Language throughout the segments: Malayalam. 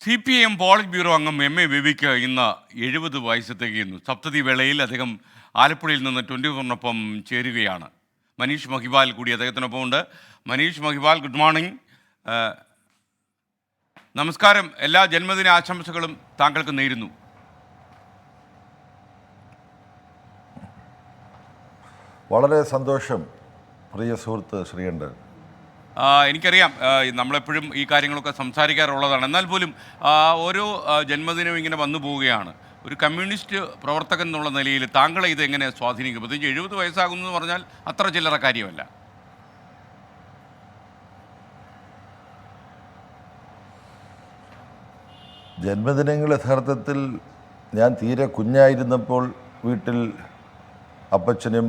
CPM പോളിറ്റ് ബ്യൂറോ അംഗം MA ബേബിക്ക് ഇന്ന് 70 വയസ്സ് തികയുന്നു. സപ്തതി വേളയിൽ അദ്ദേഹം ആലപ്പുഴയിൽ നിന്ന് 24-നൊപ്പം ചേരുകയാണ്. മനീഷ് മഹിവാൽ കൂടി അദ്ദേഹത്തിനൊപ്പം ഉണ്ട്. Manish Mahiwal, good morning. നമസ്കാരം. എല്ലാ ജന്മദിന ആശംസകളും താങ്കൾക്ക് നേരുന്നു. വളരെ സന്തോഷം പ്രിയ സുഹൃത്ത് ശ്രീകണ്ഠൻ. എനിക്കറിയാം നമ്മളെപ്പോഴും ഈ കാര്യങ്ങളൊക്കെ സംസാരിക്കാറുള്ളതാണ്. എന്നാൽ പോലും ഓരോ ജന്മദിനവും ഇങ്ങനെ വന്നു പോവുകയാണ്. ഒരു കമ്മ്യൂണിസ്റ്റ് പ്രവർത്തകൻ എന്നുള്ള നിലയിൽ താങ്കളെ ഇതെങ്ങനെ സ്വാധീനിക്കും? പ്രത്യേകിച്ച് 70 വയസ്സാകുന്നു എന്ന് പറഞ്ഞാൽ അത്ര ചില്ലറ കാര്യമല്ല. ജന്മദിനങ്ങൾ യഥാർത്ഥത്തിൽ ഞാൻ തീരെ കുഞ്ഞായിരുന്നപ്പോൾ വീട്ടിൽ അപ്പച്ചനും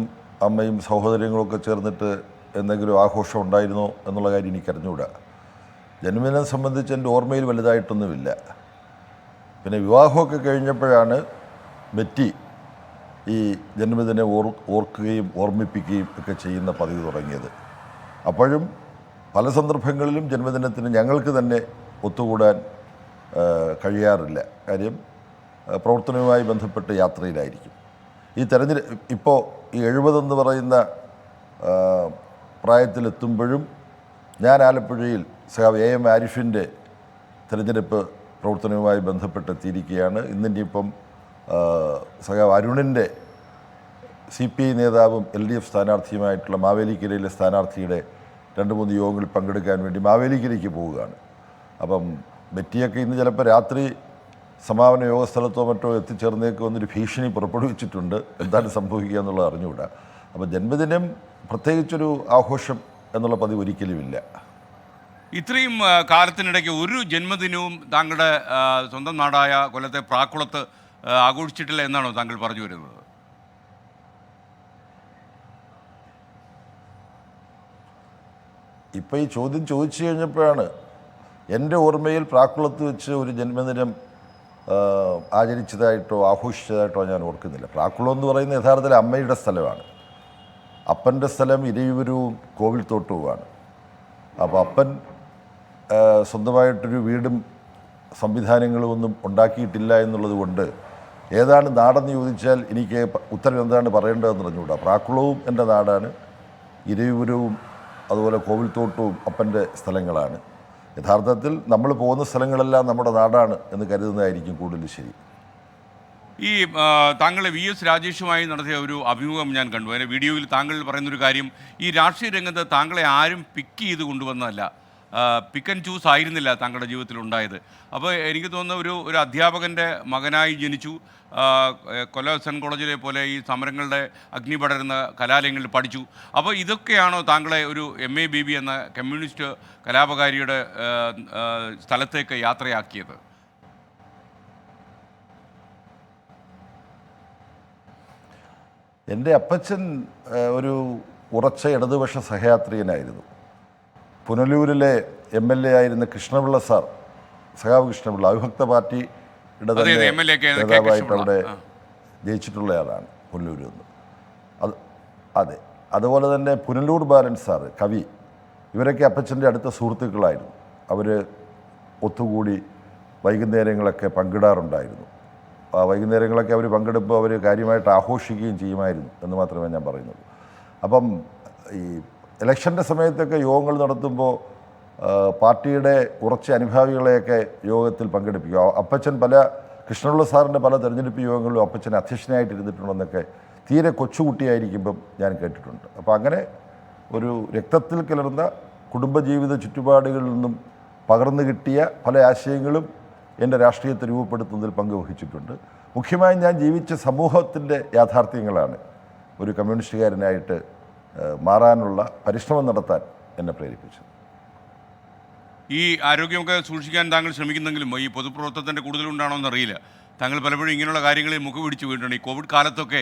അമ്മയും സഹോദരങ്ങളൊക്കെ ചേർന്നിട്ട് എന്തെങ്കിലും ആഘോഷം ഉണ്ടായിരുന്നോ എന്നുള്ള കാര്യം എനിക്കറിഞ്ഞുകൂടാ. ജന്മദിനം സംബന്ധിച്ച് എൻ്റെ ഓർമ്മയിൽ വലുതായിട്ടൊന്നുമില്ല. പിന്നെ വിവാഹമൊക്കെ കഴിഞ്ഞപ്പോഴാണ് മെറ്റി ഈ ജന്മദിനം ഓർക്കുകയും ഓർമ്മിപ്പിക്കുകയും ഒക്കെ ചെയ്യുന്ന പതിവ് തുടങ്ങിയത്. അപ്പോഴും പല സന്ദർഭങ്ങളിലും ജന്മദിനത്തിന് ഞങ്ങൾക്ക് തന്നെ ഒത്തുകൂടാൻ കഴിയാറില്ല. കാര്യം പ്രവർത്തനവുമായി ബന്ധപ്പെട്ട് യാത്രയിലായിരിക്കും. ഈ ഇപ്പോൾ ഈ 70 എന്ന് പറയുന്ന പ്രായത്തിലെത്തുമ്പോഴും ഞാൻ ആലപ്പുഴയിൽ സഖാവ് AM ആരിഫിൻ്റെ തിരഞ്ഞെടുപ്പ് പ്രവർത്തനവുമായി ബന്ധപ്പെട്ടെത്തിയിരിക്കുകയാണ്. ഇന്നിപ്പം സഖാവ് അരുണിൻ്റെ CPI നേതാവും LDF സ്ഥാനാർത്ഥിയുമായിട്ടുള്ള മാവേലിക്കരയിലെ സ്ഥാനാർത്ഥിയുടെ 2-3 യോഗങ്ങളിൽ പങ്കെടുക്കാൻ വേണ്ടി മാവേലിക്കരയ്ക്ക് പോവുകയാണ്. അപ്പം ബെറ്റിയൊക്കെ ഇന്ന് ചിലപ്പോൾ രാത്രി സമാപന യോഗ സ്ഥലത്തോ മറ്റോ എത്തിച്ചേർന്നേക്കുമെന്നൊരു ഭീഷണി പുറപ്പെടുവിച്ചിട്ടുണ്ട്. എന്താണ് സംഭവിക്കുക എന്നുള്ളത് അറിഞ്ഞുകൂടാ. അപ്പോൾ ജന്മദിനം പ്രത്യേകിച്ചൊരു ആഘോഷം എന്നുള്ള പതിവ് ഒരിക്കലുമില്ല. ഇത്രയും കാലത്തിനിടയ്ക്ക് ഒരു ജന്മദിനവും താങ്കളുടെ സ്വന്തം നാടായ കൊല്ലത്തെ പ്രാക്കുളത്ത് ആഘോഷിച്ചിട്ടില്ല എന്നാണോ താങ്കൾ പറഞ്ഞു വരുന്നത്? ഇപ്പോൾ ഈ ചോദ്യം ചോദിച്ചു കഴിഞ്ഞപ്പോഴാണ് എൻ്റെ ഓർമ്മയിൽ പ്രാക്കുളത്ത് വെച്ച് ഒരു ജന്മദിനം ആചരിച്ചതായിട്ടോ ആഘോഷിച്ചതായിട്ടോ ഞാൻ ഓർക്കുന്നില്ല. പ്രാക്കുളം എന്ന് പറയുന്നത് യഥാർത്ഥത്തിൽ അമ്മയുടെ സ്ഥലമാണ്. അപ്പൻ്റെ സ്ഥലം ഇരയൂരും കോവിൽത്തോട്ടവുമാണ്. അപ്പോൾ അപ്പൻ സ്വന്തമായിട്ടൊരു വീടും സംവിധാനങ്ങളും ഒന്നും ഉണ്ടാക്കിയിട്ടില്ല എന്നുള്ളത് കൊണ്ട് ഏതാണ് നാടെന്ന് ചോദിച്ചാൽ എനിക്ക് ഉത്തരം എന്താണ് പറയേണ്ടതെന്ന് അറിഞ്ഞുകൂടാ. പ്രാക്കുളവും എൻ്റെ നാടാണ്, ഇരയൂരവും അതുപോലെ കോവിൽത്തോട്ടവും അപ്പൻ്റെ സ്ഥലങ്ങളാണ്. യഥാർത്ഥത്തിൽ നമ്മൾ പോകുന്ന സ്ഥലങ്ങളെല്ലാം നമ്മുടെ നാടാണ് എന്ന് കരുതുന്നതായിരിക്കും കൂടുതൽ ശരി. ഈ താങ്കൾ VS രാജേഷുമായി നടത്തിയ ഒരു അഭിമുഖം ഞാൻ കണ്ടു. അതിൻ്റെ വീഡിയോയിൽ താങ്കൾ പറയുന്നൊരു കാര്യം, ഈ രാഷ്ട്രീയ രംഗത്ത് താങ്കളെ ആരും പിക്ക് ചെയ്ത് കൊണ്ടുവന്നതല്ല, പിക്ക് ആൻഡ് ചൂസ് ആയിരുന്നില്ല താങ്കളുടെ ജീവിതത്തിൽ ഉണ്ടായത്. അപ്പോൾ എനിക്ക് തോന്നുന്ന ഒരു അധ്യാപകൻ്റെ മകനായി ജനിച്ചു, കൊല്ലം SN കോളേജിലെ പോലെ ഈ സമരങ്ങളുടെ അഗ്നി പടരുന്ന കലാലയങ്ങളിൽ പഠിച്ചു. അപ്പോൾ ഇതൊക്കെയാണോ താങ്കളെ ഒരു MA ബേബി എന്ന കമ്മ്യൂണിസ്റ്റ് കലാപകാരിയുടെ സ്ഥലത്തേക്ക് യാത്രയാക്കിയത്? എൻ്റെ അപ്പച്ചൻ ഒരു ഉറച്ച ഇടതുപക്ഷ സഹയാത്രികനായിരുന്നു. പുനലൂരിലെ MLA ആയിരുന്ന കൃഷ്ണപിള്ള സാർ, സഖാവ് കൃഷ്ണപിള്ള, അവിഭക്ത പാർട്ടിയുടെ തന്നെ നേതാവായിട്ട് അവിടെ ജയിച്ചിട്ടുള്ളയാളാണ് പുനലൂരിൽ നിന്ന്. അതെ, അതുപോലെ തന്നെ പുനലൂർ ബാലൻ സാറ്, കവി, ഇവരൊക്കെ അപ്പച്ചൻ്റെ അടുത്ത സുഹൃത്തുക്കളായിരുന്നു. അവർ ഒത്തുകൂടി വൈകുന്നേരങ്ങളൊക്കെ പങ്കിടാറുണ്ടായിരുന്നു. ആ വൈകുന്നേരങ്ങളൊക്കെ അവർ പങ്കെടുപ്പോൾ അവർ കാര്യമായിട്ട് ആഘോഷിക്കുകയും ചെയ്യുമായിരുന്നു എന്ന് മാത്രമേ ഞാൻ പറയുന്നുള്ളൂ. അപ്പം ഈ ഇലക്ഷൻ്റെ സമയത്തൊക്കെ യോഗങ്ങൾ നടത്തുമ്പോൾ പാർട്ടിയുടെ കുറച്ച് അനുഭാവികളെയൊക്കെ യോഗത്തിൽ പങ്കെടുപ്പിക്കുക. അപ്പച്ചൻ കൃഷ്ണപിള്ള സാറിൻ്റെ പല തെരഞ്ഞെടുപ്പ് യോഗങ്ങളിലും അപ്പച്ചൻ അധ്യക്ഷനായിട്ടിരുന്നിട്ടുണ്ടെന്നൊക്കെ തീരെ കൊച്ചുകുട്ടിയായിരിക്കുമ്പം ഞാൻ കേട്ടിട്ടുണ്ട്. അപ്പോൾ അങ്ങനെ ഒരു രക്തത്തിൽ കലർന്ന കുടുംബജീവിത ചുറ്റുപാടുകളിൽ നിന്നും പകർന്നു കിട്ടിയ പല ആശയങ്ങളും എൻ്റെ രാഷ്ട്രീയത്തെ രൂപപ്പെടുത്തുന്നതിൽ പങ്കുവഹിച്ചിട്ടുണ്ട്. മുഖ്യമായും ഞാൻ ജീവിച്ച സമൂഹത്തിൻ്റെ യാഥാർത്ഥ്യങ്ങളാണ് ഒരു കമ്മ്യൂണിസ്റ്റുകാരനായിട്ട് മാറാനുള്ള പരിശ്രമം നടത്താൻ എന്നെ പ്രേരിപ്പിച്ചത്. ഈ ആരോഗ്യമൊക്കെ സൂക്ഷിക്കാൻ താങ്കൾ ശ്രമിക്കുന്നെങ്കിലും ഈ പൊതുപ്രവർത്തനത്തിൻ്റെ കൂടുതലുണ്ടാണോ എന്നറിയില്ല. താങ്കൾ പലപ്പോഴും ഇങ്ങനെയുള്ള കാര്യങ്ങളിൽ മുഖം പിടിച്ച് വീണിട്ടുണ്ട്. ഈ കോവിഡ് കാലത്തൊക്കെ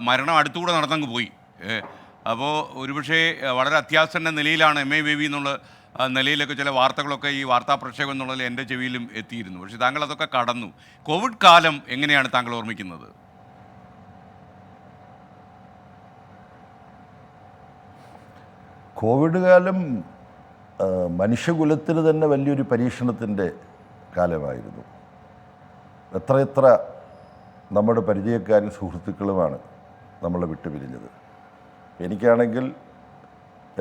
മരണം അടുത്തുകൂടെ നടന്നങ്ങ് പോയി. അപ്പോൾ ഒരുപക്ഷെ വളരെ അത്യാസന്ന നിലയിലാണ് MA ബേബി എന്നുള്ള നിലയിലൊക്കെ ചില വാർത്തകളൊക്കെ ഈ വാർത്താ പ്രക്ഷേപം എന്നുള്ളതിൽ എൻ്റെ ചെവിയിലും എത്തിയിരുന്നു. പക്ഷേ താങ്കൾ അതൊക്കെ കടന്നു. കോവിഡ് കാലം എങ്ങനെയാണ് താങ്കൾ ഓർമ്മിക്കുന്നത്? കോവിഡ് കാലം മനുഷ്യകുലത്തിന് തന്നെ വലിയൊരു പരീക്ഷണത്തിൻ്റെ കാലമായിരുന്നു. എത്രയെത്ര നമ്മുടെ പരിചയക്കാരും സുഹൃത്തുക്കളുമാണ് നമ്മളെ വിട്ടുപിരിഞ്ഞത്. എനിക്കാണെങ്കിൽ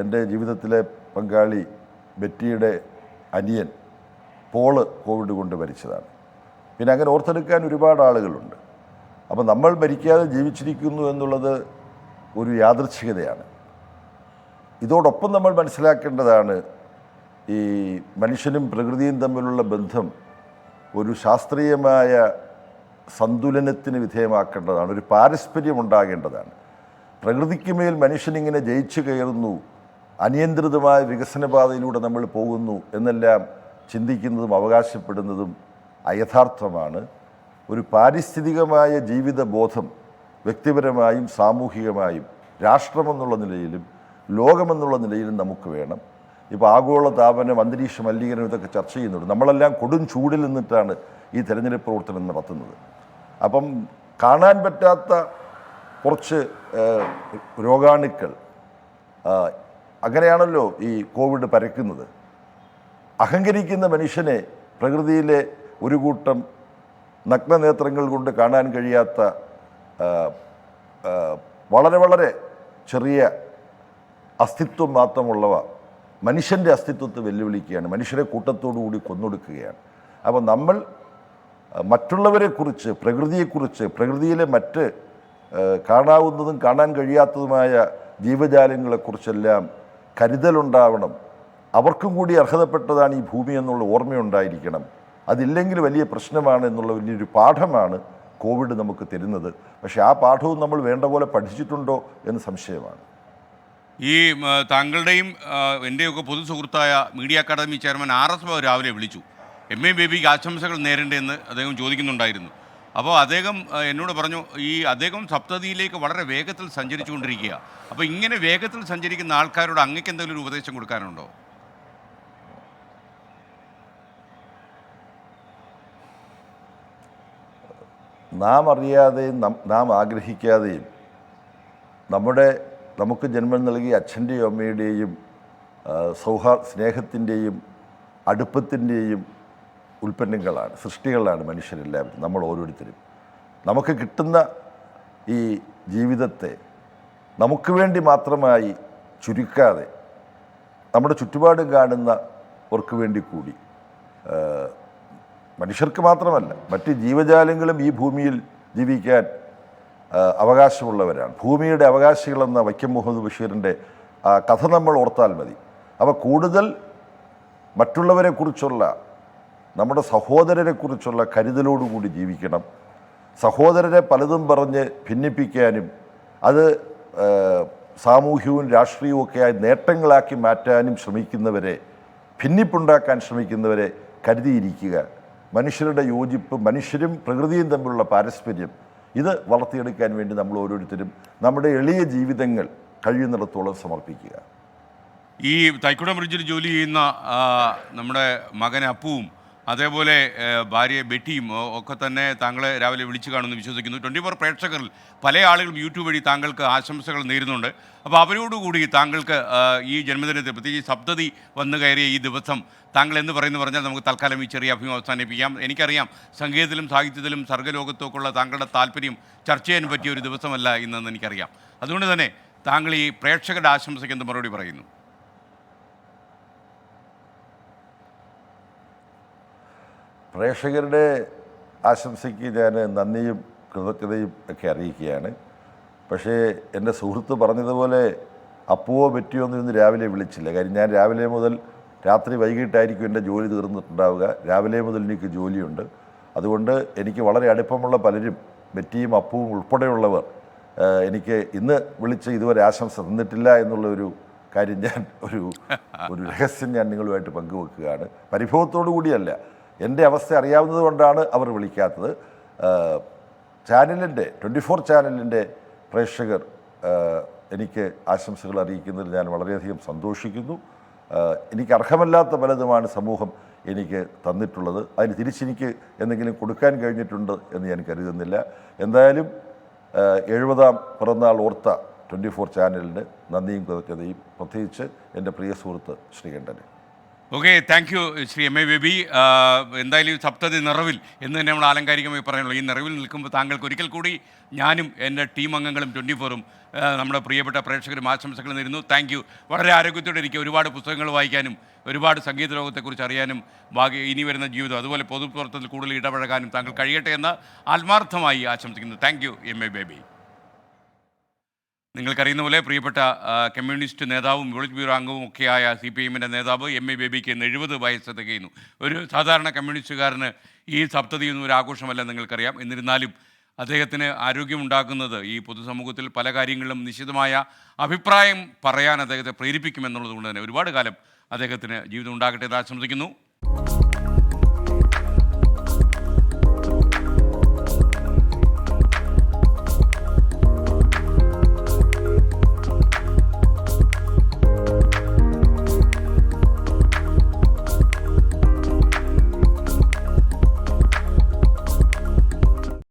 എൻ്റെ ജീവിതത്തിലെ പങ്കാളി ബെറ്റിയുടെ അനിയൻ പോള് കോവിഡ് കൊണ്ട് മരിച്ചതാണ്. പിന്നെ അങ്ങനെ ഓർത്തെടുക്കാൻ ഒരുപാട് ആളുകളുണ്ട്. അപ്പോൾ നമ്മൾ മരിക്കാതെ ജീവിച്ചിരിക്കുന്നു എന്നുള്ളത് ഒരു യാദൃച്ഛികതയാണ്. ഇതോടൊപ്പം നമ്മൾ മനസ്സിലാക്കേണ്ടതാണ് ഈ മനുഷ്യനും പ്രകൃതിയും തമ്മിലുള്ള ബന്ധം ഒരു ശാസ്ത്രീയമായ സന്തുലനത്തിന് വിധേയമാക്കേണ്ടതാണ്, ഒരു പാരസ്പര്യം ഉണ്ടാകേണ്ടതാണ്. പ്രകൃതിക്ക് മേൽ മനുഷ്യനിങ്ങനെ ജയിച്ചു കയറുന്നു, അനിയന്ത്രിതമായ വികസനപാതയിലൂടെ നമ്മൾ പോകുന്നു എന്നെല്ലാം ചിന്തിക്കുന്നതും അവകാശപ്പെടുന്നതും അയഥാർത്ഥമാണ്. ഒരു പാരിസ്ഥിതികമായ ജീവിതബോധം വ്യക്തിപരമായും സാമൂഹികമായും രാഷ്ട്രമെന്നുള്ള നിലയിലും ലോകമെന്നുള്ള നിലയിലും നമുക്ക് വേണം. ഇപ്പോൾ ആഗോള താപനം, അന്തരീക്ഷ മലിനീകരണം ഇതൊക്കെ ചർച്ച ചെയ്യുന്നുണ്ട്. നമ്മളെല്ലാം കൊടും ചൂടിൽ നിന്നിട്ടാണ് ഈ തെരഞ്ഞെടുപ്പ് പ്രവർത്തനം നടത്തുന്നത്. അപ്പം കാണാൻ പറ്റാത്ത കുറച്ച് രോഗാണുക്കൾ, അങ്ങനെയാണല്ലോ ഈ കോവിഡ് പരക്കുന്നത്. അഹങ്കരിക്കുന്ന മനുഷ്യനെ പ്രകൃതിയിലെ ഒരു കൂട്ടം നഗ്നനേത്രങ്ങൾ കൊണ്ട് കാണാൻ കഴിയാത്ത വളരെ വളരെ ചെറിയ അസ്തിത്വം മാത്രമുള്ളവ മനുഷ്യൻ്റെ അസ്തിത്വത്തെ വെല്ലുവിളിക്കുകയാണ്, മനുഷ്യരെ കൂട്ടത്തോടു കൂടി കൊന്നൊടുക്കുകയാണ്. അപ്പോൾ നമ്മൾ മറ്റുള്ളവരെക്കുറിച്ച്, പ്രകൃതിയെക്കുറിച്ച്, പ്രകൃതിയിലെ മറ്റ് കാണാവുന്നതും കാണാൻ കഴിയാത്തതുമായ ജീവജാലങ്ങളെക്കുറിച്ചെല്ലാം കരുതലുണ്ടാവണം. അവർക്കും കൂടി അർഹതപ്പെട്ടതാണ് ഈ ഭൂമി എന്നുള്ള ഓർമ്മയുണ്ടായിരിക്കണം. അതില്ലെങ്കിൽ വലിയ പ്രശ്നമാണ് എന്നുള്ള വലിയൊരു പാഠമാണ് കോവിഡ് നമുക്ക് തരുന്നത്. പക്ഷേ ആ പാഠവും നമ്മൾ വേണ്ട പോലെ പഠിച്ചിട്ടുണ്ടോ എന്ന് സംശയമാണ്. ഈ താങ്കളുടെയും എൻ്റെയൊക്കെ പൊതു സുഹൃത്തായ media academy chairman RS Babu രാവിലെ വിളിച്ചു. MA ബേബിക്ക് ആശംസകൾ നേരേണ്ടതെന്ന് അദ്ദേഹം ചോദിക്കുന്നുണ്ടായിരുന്നു. അപ്പോൾ അദ്ദേഹം എന്നോട് പറഞ്ഞു, ഈ അദ്ദേഹം സപ്തതിയിലേക്ക് വളരെ വേഗത്തിൽ സഞ്ചരിച്ചു കൊണ്ടിരിക്കുക. അപ്പോൾ ഇങ്ങനെ വേഗത്തിൽ സഞ്ചരിക്കുന്ന ആൾക്കാരോട് അങ്ങേക്ക് എന്തെങ്കിലും ഒരു ഉപദേശം കൊടുക്കാനുണ്ടോ? നാം അറിയാതെയും നാം ആഗ്രഹിക്കാതെയും നമുക്ക് ജന്മം നൽകിയ അച്ഛൻ്റെയും അമ്മയുടെയും സ്നേഹത്തിൻ്റെയും അടുപ്പത്തിൻ്റെയും ഉൽപ്പന്നങ്ങളാണ്, സൃഷ്ടികളാണ് മനുഷ്യരെല്ലാവരും, നമ്മൾ ഓരോരുത്തരും. നമുക്ക് കിട്ടുന്ന ഈ ജീവിതത്തെ നമുക്ക് വേണ്ടി മാത്രമായി ചുരുക്കാതെ നമ്മുടെ ചുറ്റുപാടും കാണുന്നവർക്ക് വേണ്ടി കൂടി, മനുഷ്യർക്ക് മാത്രമല്ല മറ്റ് ജീവജാലങ്ങളും ഈ ഭൂമിയിൽ ജീവിക്കാൻ അവകാശമുള്ളവരാണ്. ഭൂമിയുടെ അവകാശികളെന്ന വൈക്കം മുഹമ്മദ് ബഷീറിൻ്റെ കഥ നമ്മൾ ഓർത്താൽ മതി. അപ്പോൾ കൂടുതൽ മറ്റുള്ളവരെക്കുറിച്ചുള്ള, നമ്മുടെ സഹോദരരെക്കുറിച്ചുള്ള കരുതലോടുകൂടി ജീവിക്കണം. സഹോദരരെ പലതും പറഞ്ഞ് ഭിന്നിപ്പിക്കാനും അത് സാമൂഹ്യവും രാഷ്ട്രീയവും ഒക്കെയായി നേട്ടങ്ങളാക്കി മാറ്റാനും ശ്രമിക്കുന്നവരെ, ഭിന്നിപ്പുണ്ടാക്കാൻ ശ്രമിക്കുന്നവരെ കരുതിയിരിക്കുക. മനുഷ്യരുടെ യോജിപ്പ്, മനുഷ്യരും പ്രകൃതിയും തമ്മിലുള്ള പാരസ്പര്യം, ഇത് വളർത്തിയെടുക്കാൻ വേണ്ടി നമ്മൾ ഓരോരുത്തരും നമ്മുടെ എളിയ ജീവിതങ്ങൾ കഴിയുന്നിടത്തോളം സമർപ്പിക്കുക. ഈ തൈക്കുടം ബ്രിഡ്ജിൽ ജോലി ചെയ്യുന്ന നമ്മുടെ മകൻ അപ്പുവും അതേപോലെ ഭാര്യ ബെറ്റിയും ഒക്കെ തന്നെ താങ്കളെ രാവിലെ വിളിച്ചു കാണുമെന്ന് വിശ്വസിക്കുന്നു. 24 പ്രേക്ഷകരിൽ പല ആളുകളും യൂട്യൂബ് വഴി താങ്കൾക്ക് ആശംസകൾ നേരുന്നുണ്ട്. അപ്പോൾ അവരോടുകൂടി താങ്കൾക്ക് ഈ ജന്മദിനത്തിൽ, പ്രത്യേകിച്ച് സപ്തതി വന്നു കയറിയ ഈ ദിവസം താങ്കൾ എന്ന് പറഞ്ഞാൽ നമുക്ക് തൽക്കാലം ഈ ചെറിയ അഭിമുഖം അവസാനിപ്പിക്കാം. എനിക്കറിയാം സംഗീതത്തിലും സാഹിത്യത്തിലും സർഗ്ഗലോകത്തൊക്കെയുള്ള താങ്കളുടെ താല്പര്യം ചർച്ച ചെയ്യാൻ പറ്റിയ ഒരു ദിവസമല്ല ഇന്നെന്ന് എനിക്കറിയാം. അതുകൊണ്ട് തന്നെ താങ്കൾ ഈ പ്രേക്ഷകരുടെ ആശംസയ്ക്ക് എന്ത് മറുപടി പറയുന്നു? പ്രേക്ഷകരുടെ ആശംസയ്ക്ക് ഞാൻ നന്ദിയും കൃതജ്ഞതയും ഒക്കെ അറിയിക്കുകയാണ്. പക്ഷേ എൻ്റെ സുഹൃത്ത് പറഞ്ഞതുപോലെ അപ്പുവോ ബെറ്റിയോ ഒന്നും ഇന്ന് രാവിലെ വിളിച്ചില്ല. കാര്യം ഞാൻ രാവിലെ മുതൽ രാത്രി വൈകിട്ടായിരിക്കും എൻ്റെ ജോലി തീർന്നിട്ടുണ്ടാവുക. രാവിലെ മുതൽ എനിക്ക് ജോലിയുണ്ട്. അതുകൊണ്ട് എനിക്ക് വളരെ അടുപ്പമുള്ള പലരും, ബെറ്റിയും അപ്പുവും ഉൾപ്പെടെയുള്ളവർ എനിക്ക് ഇന്ന് വിളിച്ച് ഇതുവരെ ആശംസ തന്നിട്ടില്ല എന്നുള്ള ഒരു കാര്യം ഞാൻ ഒരു രഹസ്യം ഞാൻ നിങ്ങളുമായിട്ട് പങ്കുവെക്കുകയാണ്. പരിഭവത്തോടു കൂടിയല്ല, എൻ്റെ അവസ്ഥ അറിയാവുന്നത് കൊണ്ടാണ് അവർ വിളിക്കാത്തത്. ചാനലിൻ്റെ 24 ചാനലിൻ്റെ പ്രേക്ഷകർ എനിക്ക് ആശംസകൾ അറിയിക്കുന്നതിൽ ഞാൻ വളരെയധികം സന്തോഷിക്കുന്നു. എനിക്ക് അർഹമല്ലാത്ത പലതുമാണ് സമൂഹം എനിക്ക് തന്നിട്ടുള്ളത്. അതിന് തിരിച്ചെനിക്ക് എന്തെങ്കിലും കൊടുക്കാൻ കഴിഞ്ഞിട്ടുണ്ട് എന്ന് ഞാൻ കരുതുന്നില്ല. എന്തായാലും 70ാം പിറന്നാൾ ഓർത്ത 24 ചാനലിന് നന്ദിയും കൃതജ്ഞതയും, പ്രത്യേകിച്ച് എൻ്റെ പ്രിയ സുഹൃത്ത് ശ്രീകണ്ഠന്. Okay, thank you Shri M A Baby. എന്തായാലും ഈ സപ്തതി നിറവിൽ എന്ന് തന്നെ നമ്മൾ ആലങ്കാരികമായി പറയാനുള്ളൂ. ഈ നിറവിൽ നിൽക്കുമ്പോൾ താങ്കൾക്ക് ഒരിക്കൽ കൂടി ഞാനും എൻ്റെ ടീം അംഗങ്ങളും 24ഉം നമ്മുടെ പ്രിയപ്പെട്ട പ്രേക്ഷകരും ആശംസകൾ നേരുന്നു. Thank you. വളരെ ആരോഗ്യത്തോടെ ഇരിക്കുക. ഒരുപാട് പുസ്തകങ്ങൾ വായിക്കാനും ഒരുപാട് സംഗീത ലോകത്തെക്കുറിച്ച് അറിയാനും ഇനി വരുന്ന ജീവിതം അതുപോലെ പൊതുപ്രവർത്തനത്തിൽ കൂടുതൽ ഇടപഴകാനും താങ്കൾ കഴിയട്ടെ എന്ന് ആത്മാർത്ഥമായി ആശംസിക്കുന്നു. Thank you M A Baby. നിങ്ങൾക്കറിയുന്ന പോലെ പ്രിയപ്പെട്ട കമ്മ്യൂണിസ്റ്റ് നേതാവും പോളിറ്റ് ബ്യൂറോ അംഗവും ഒക്കെയായ CPIഎമ്മിൻ്റെ നേതാവ് എം എ ബേബിക്ക് ഇന്ന് 70 വയസ്സ് തികയുന്നു. ഒരു സാധാരണ കമ്മ്യൂണിസ്റ്റുകാരന് ഈ സപ്തതിയൊന്നും ഒരു ആഘോഷമല്ല, നിങ്ങൾക്കറിയാം. എന്നിരുന്നാലും അദ്ദേഹത്തിന് ആരോഗ്യമുണ്ടാക്കുന്നത് ഈ പൊതുസമൂഹത്തിൽ പല കാര്യങ്ങളിലും നിശ്ചിതമായ അഭിപ്രായം പറയാൻ അദ്ദേഹത്തെ പ്രേരിപ്പിക്കുമെന്നുള്ളത് കൊണ്ട് തന്നെ ഒരുപാട് കാലം അദ്ദേഹത്തിന് ജീവിതം ഉണ്ടാകട്ടെ എന്ന് ആശംസിക്കുന്നു.